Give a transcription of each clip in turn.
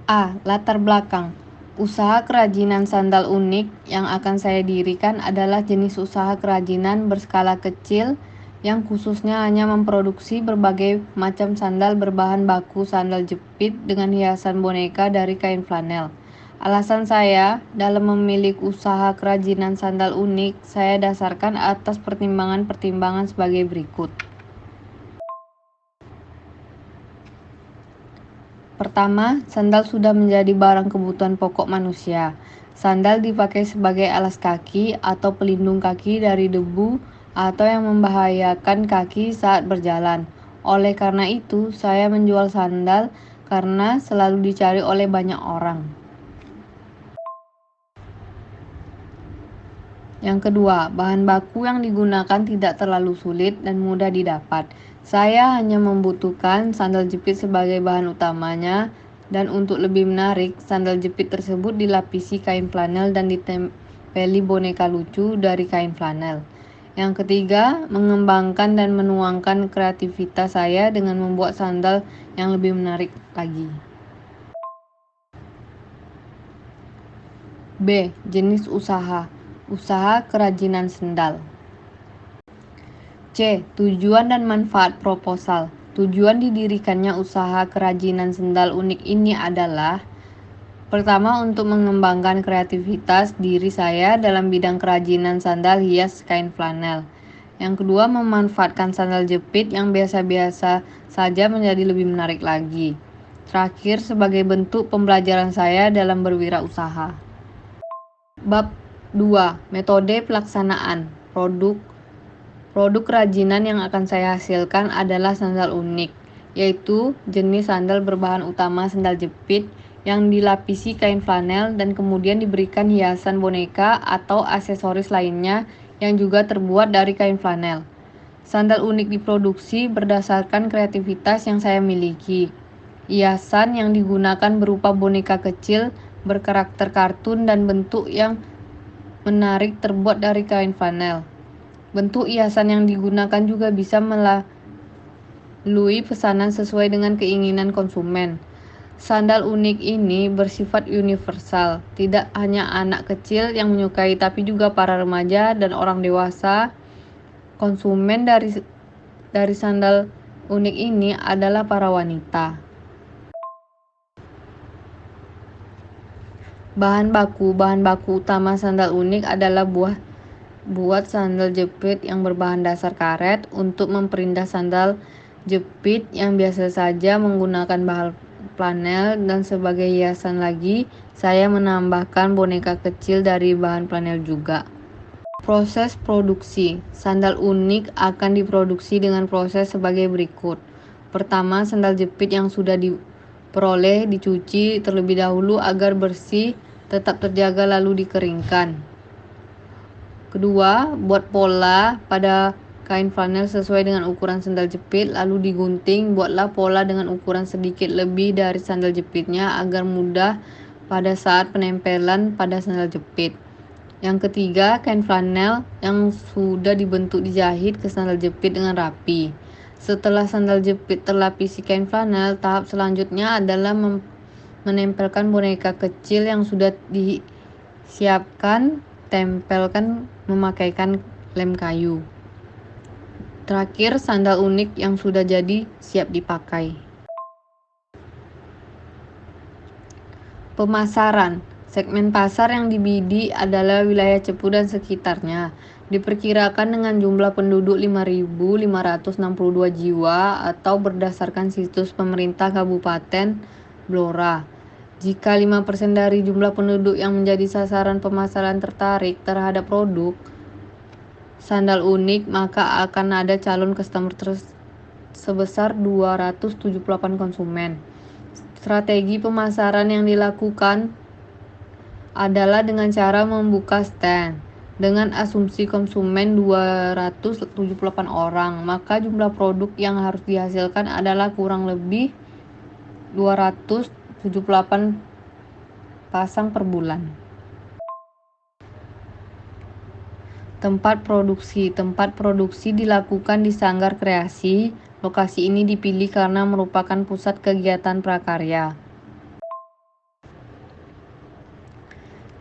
Latar belakang. Usaha kerajinan sandal unik yang akan saya dirikan adalah jenis usaha kerajinan berskala kecil yang khususnya hanya memproduksi berbagai macam sandal berbahan baku sandal jepit dengan hiasan boneka dari kain flanel. Alasan saya dalam memilih usaha kerajinan sandal unik, saya dasarkan atas pertimbangan-pertimbangan sebagai berikut. Pertama, sandal sudah menjadi barang kebutuhan pokok manusia. Sandal dipakai sebagai alas kaki atau pelindung kaki dari debu atau yang membahayakan kaki saat berjalan. Oleh karena itu, saya menjual sandal karena selalu dicari oleh banyak orang. Yang kedua, bahan baku yang digunakan tidak terlalu sulit dan mudah didapat. Saya hanya membutuhkan sandal jepit sebagai bahan utamanya, dan untuk lebih menarik, sandal jepit tersebut dilapisi kain flanel dan ditempeli boneka lucu dari kain flanel. Yang ketiga, mengembangkan dan menuangkan kreativitas saya dengan membuat sandal yang lebih menarik lagi. B. Jenis usaha. Usaha kerajinan sandal. C. Tujuan dan manfaat proposal. Tujuan didirikannya usaha kerajinan sandal unik ini adalah: pertama, untuk mengembangkan kreativitas diri saya dalam bidang kerajinan sandal hias kain flanel. Yang kedua, memanfaatkan sandal jepit yang biasa-biasa saja menjadi lebih menarik lagi. Terakhir, sebagai bentuk pembelajaran saya dalam berwirausaha. Bab 2. Metode pelaksanaan. Produk kerajinan yang akan saya hasilkan adalah sandal unik, yaitu jenis sandal berbahan utama sandal jepit yang dilapisi kain flanel dan kemudian diberikan hiasan boneka atau aksesoris lainnya yang juga terbuat dari kain flanel. Sandal unik diproduksi berdasarkan kreativitas yang saya miliki. Hiasan yang digunakan berupa boneka kecil berkarakter kartun dan bentuk yang menarik terbuat dari kain flanel. Bentuk hiasan yang digunakan juga bisa melalui pesanan sesuai dengan keinginan konsumen. Sandal unik ini bersifat universal, tidak hanya anak kecil yang menyukai, tapi juga para remaja dan orang dewasa. Konsumen dari sandal unik ini adalah para wanita. Bahan baku utama sandal unik adalah buat sandal jepit yang berbahan dasar karet. Untuk memperindah sandal jepit yang biasa saja menggunakan bahan flanel, dan sebagai hiasan lagi, saya menambahkan boneka kecil dari bahan flanel juga. Proses produksi. Sandal unik akan diproduksi dengan proses sebagai berikut. Pertama, sandal jepit yang sudah diperoleh dicuci terlebih dahulu agar bersih tetap terjaga lalu dikeringkan. Kedua, buat pola pada kain flanel sesuai dengan ukuran sandal jepit lalu digunting. Buatlah pola dengan ukuran sedikit lebih dari sandal jepitnya agar mudah pada saat penempelan pada sandal jepit. Yang ketiga, kain flanel yang sudah dibentuk dijahit ke sandal jepit dengan rapi. Setelah sandal jepit terlapisi kain flanel, tahap selanjutnya adalah menempelkan boneka kecil yang sudah disiapkan, tempelkan memakaikan lem kayu. Terakhir, sandal unik yang sudah jadi siap dipakai. Pemasaran. Segmen pasar yang dibidik adalah wilayah Cepu dan sekitarnya. Diperkirakan dengan jumlah penduduk 5.562 jiwa atau berdasarkan situs pemerintah Kabupaten Blora. Jika 5% dari jumlah penduduk yang menjadi sasaran pemasaran tertarik terhadap produk sandal unik, maka akan ada calon customer sebesar 278 konsumen. Strategi pemasaran yang dilakukan adalah dengan cara membuka stand. Dengan asumsi konsumen 278 orang, maka jumlah produk yang harus dihasilkan adalah kurang lebih 278 pasang per bulan. Tempat produksi dilakukan di Sanggar Kreasi. Lokasi ini dipilih karena merupakan pusat kegiatan prakarya.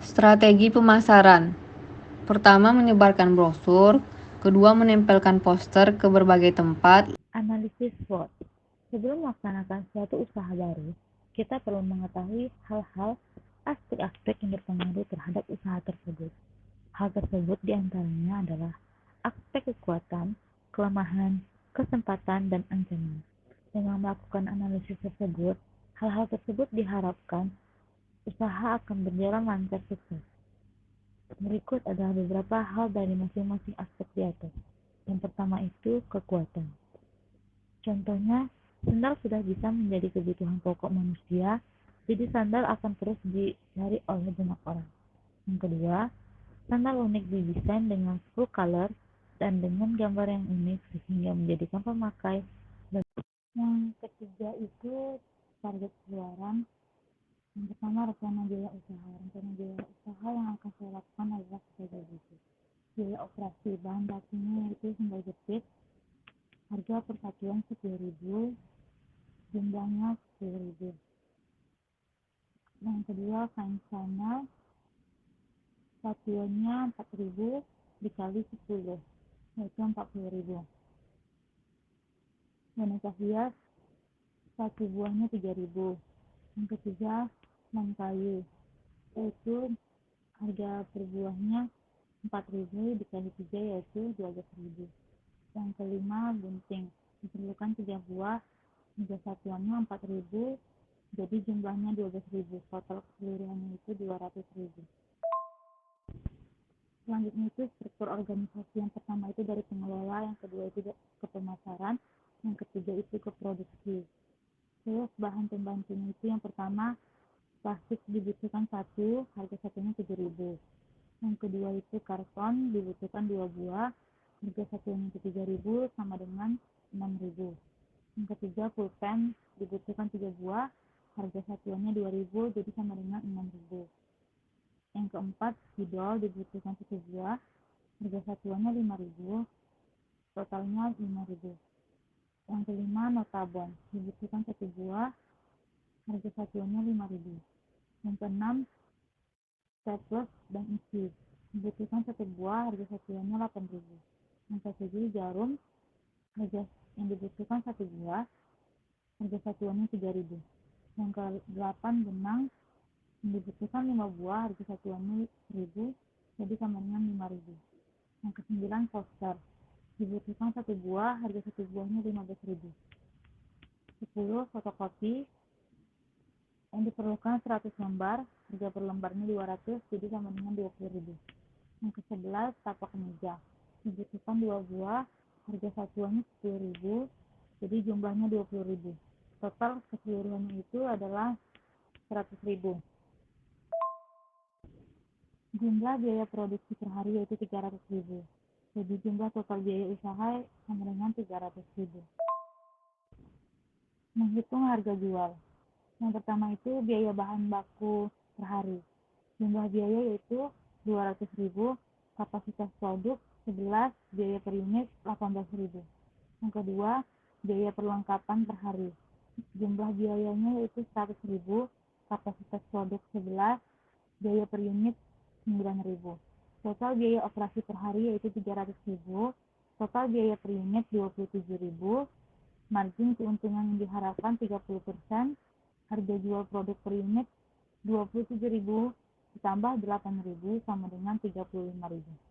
Strategi pemasaran. Pertama, menyebarkan brosur. Kedua, menempelkan poster ke berbagai tempat. Analisis SWOT. Sebelum melaksanakan suatu usaha baru, kita perlu mengetahui hal-hal aspek-aspek yang berpengaruh terhadap usaha tersebut. Hal tersebut diantaranya adalah aspek kekuatan, kelemahan, kesempatan, dan ancaman. Dengan melakukan analisis tersebut, hal-hal tersebut diharapkan usaha akan berjalan lancar sukses. Berikut adalah beberapa hal dari masing-masing aspek di atas. Yang pertama itu kekuatan. Contohnya, sandal sudah bisa menjadi kebutuhan pokok manusia, jadi sandal akan terus dicari oleh banyak orang. Yang kedua, sandal unik didesain dengan full color dan dengan gambar yang unik sehingga menjadikan pemakai. Yang ketiga itu target pengeluaran. Yang pertama, rencana biaya usaha. Rencana biaya usaha yang akan saya lakukan adalah sebagai berikut. Biaya operasi, bahan bakunya yaitu sandal jepit, harga per satuan 10.000, jumlahnya 10.000. Yang kedua, kain sandal, satuannya 4.000 dikali 10, yaitu 40.000. Boneka hias, satu buahnya 3.000. Yang ketiga, lem kayu, yaitu harga per buahnya 4.000 dikali 3, yaitu 12.000. Yang kelima, gunting, diperlukan 3 buah, harga satuannya 4.000, jadi jumlahnya 12.000. Total keseluruhannya itu 200.000. Selanjutnya itu struktur organisasi. Yang pertama itu dari pengelola, yang kedua itu ke pemasaran, yang ketiga itu ke produksi. Terus bahan pembantunya itu yang pertama, plastik dibutuhkan 1, harga satunya 7.000. Yang kedua itu karton dibutuhkan 2 buah, harga satunya 3.000 sama dengan 6.000. Yang ketiga pulpen dibutuhkan 3 buah, harga satuannya 2.000, jadi sama dengan 6.000. Yang keempat, spidol dibutuhkan 1 buah, harga satuannya 5.000, totalnya 5.000. Yang kelima, notabon dibutuhkan 1 buah, harga satuannya 5.000. Yang keenam, staples dan isi dibutuhkan 1 buah, harga satuannya 8.000. Yang ketujuh, jarum, harga yang dibutuhkan 1 buah, harga satuannya 3.000. Yang ke-8, benang yang dibutuhkan 5 buah, harga satuannya 1.000, jadi sama dengan 5.000. Yang ke-9, poster dibutuhkan 1 buah, harga 1 buahnya 15.000. 10, fotokopi yang diperlukan 100 lembar, harga per lembarnya 200, jadi sama dengan 20.000. Yang ke-11, tapak meja dibutuhkan 2 buah, harga satuannya 10.000, jadi jumlahnya 20.000. Total keseluruhannya itu adalah 100.000. Jumlah biaya produksi per hari yaitu 300.000. Jadi jumlah total biaya usaha sama dengan 300.000. Menghitung harga jual. Yang pertama itu biaya bahan baku per hari. Jumlah biaya yaitu 200.000, kapasitas produk 11, biaya per unit 18.000. Yang kedua, biaya perlengkapan per hari. Jumlah biayanya yaitu 100.000, kapasitas produk 11, biaya per unit 9.000. Total biaya operasi per hari yaitu 300.000, total biaya per unit 27.000, margin keuntungan yang diharapkan 30%, harga jual produk per unit 27.000 ditambah 8.000 sama dengan 35.000.